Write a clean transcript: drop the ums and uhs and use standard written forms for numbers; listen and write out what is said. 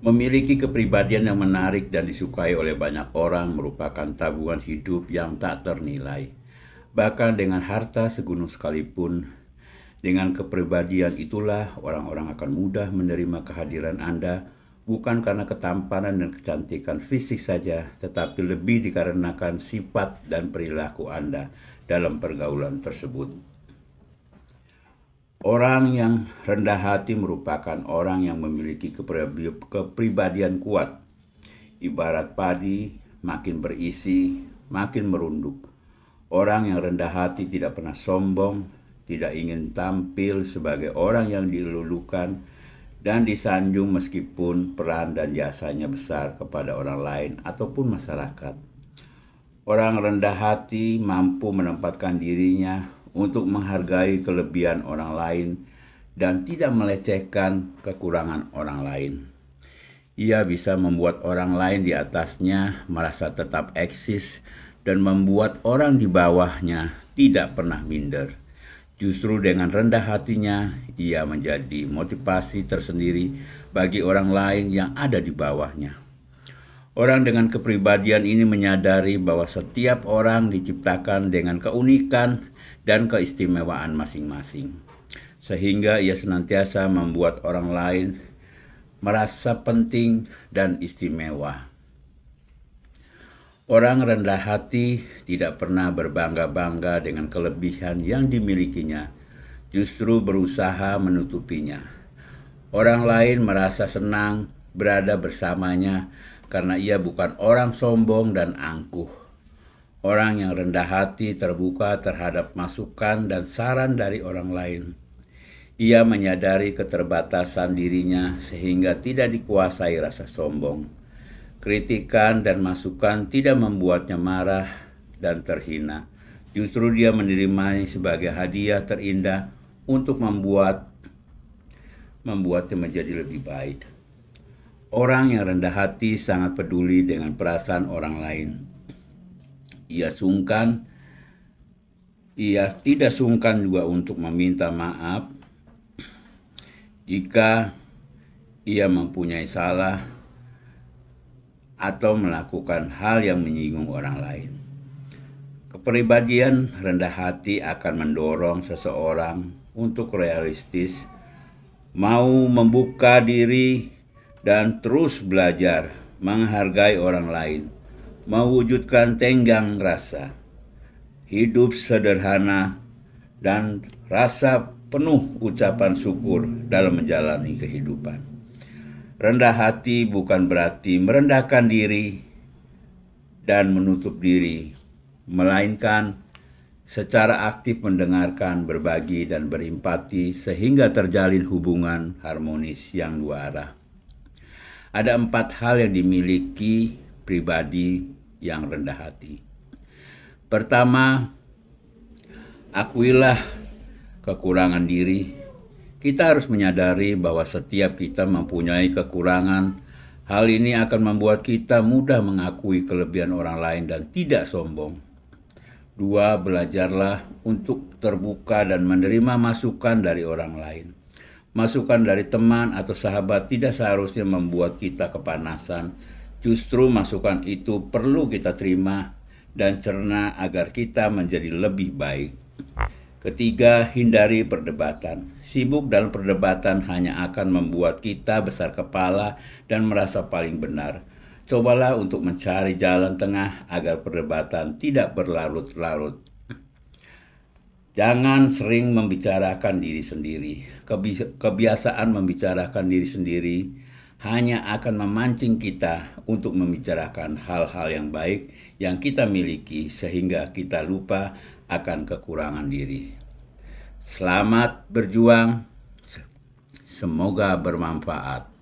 Memiliki kepribadian yang menarik dan disukai oleh banyak orang merupakan tabungan hidup yang tak ternilai. Bahkan dengan harta segunung sekalipun, dengan kepribadian itulah orang-orang akan mudah menerima kehadiran Anda, bukan karena ketampanan dan kecantikan fisik saja, tetapi lebih dikarenakan sifat dan perilaku Anda dalam pergaulan tersebut. Orang yang rendah hati merupakan orang yang memiliki kepribadian kuat. Ibarat padi, makin berisi, makin merunduk. Orang yang rendah hati tidak pernah sombong, tidak ingin tampil sebagai orang yang dilulukan dan disanjung meskipun peran dan jasanya besar kepada orang lain ataupun masyarakat. Orang rendah hati mampu menempatkan dirinya untuk menghargai kelebihan orang lain dan tidak melecehkan kekurangan orang lain. Ia bisa membuat orang lain di atasnya merasa tetap eksis dan membuat orang di bawahnya tidak pernah minder. Justru dengan rendah hatinya, ia menjadi motivasi tersendiri bagi orang lain yang ada di bawahnya. Orang dengan kepribadian ini menyadari bahwa setiap orang diciptakan dengan keunikan dan keistimewaan masing-masing. Sehingga ia senantiasa membuat orang lain merasa penting dan istimewa. Orang rendah hati tidak pernah berbangga-bangga dengan kelebihan yang dimilikinya, justru berusaha menutupinya. Orang lain merasa senang berada bersamanya karena ia bukan orang sombong dan angkuh. Orang yang rendah hati terbuka terhadap masukan dan saran dari orang lain. Ia menyadari keterbatasan dirinya sehingga tidak dikuasai rasa sombong. Kritikan dan masukan tidak membuatnya marah dan terhina. Justru dia menerimanya sebagai hadiah terindah untuk membuatnya menjadi lebih baik. Orang yang rendah hati sangat peduli dengan perasaan orang lain. Ia tidak sungkan juga untuk meminta maaf jika ia mempunyai salah atau melakukan hal yang menyinggung orang lain. Kepribadian rendah hati akan mendorong seseorang untuk realistis, mau membuka diri dan terus belajar menghargai orang lain, mewujudkan tenggang rasa, hidup sederhana, dan rasa penuh ucapan syukur dalam menjalani kehidupan. Rendah hati bukan berarti merendahkan diri dan menutup diri, melainkan secara aktif mendengarkan, berbagi, dan berempati sehingga terjalin hubungan harmonis yang dua arah. Ada 4 hal yang dimiliki pribadi yang rendah hati. Pertama, akuilah kekurangan diri. Kita harus menyadari bahwa setiap kita mempunyai kekurangan. Hal ini akan membuat kita mudah mengakui kelebihan orang lain dan tidak sombong. 2, belajarlah untuk terbuka dan menerima masukan dari orang lain. Masukan dari teman atau sahabat tidak seharusnya membuat kita kepanasan. Justru masukan itu perlu kita terima dan cerna agar kita menjadi lebih baik. Ketiga, hindari perdebatan. Sibuk dalam perdebatan hanya akan membuat kita besar kepala dan merasa paling benar. Cobalah untuk mencari jalan tengah agar perdebatan tidak berlarut-larut. Jangan sering membicarakan diri sendiri. Kebiasaan membicarakan diri sendiri hanya akan memancing kita untuk membicarakan hal-hal yang baik yang kita miliki sehingga kita lupa akan kekurangan diri. Selamat berjuang, semoga bermanfaat.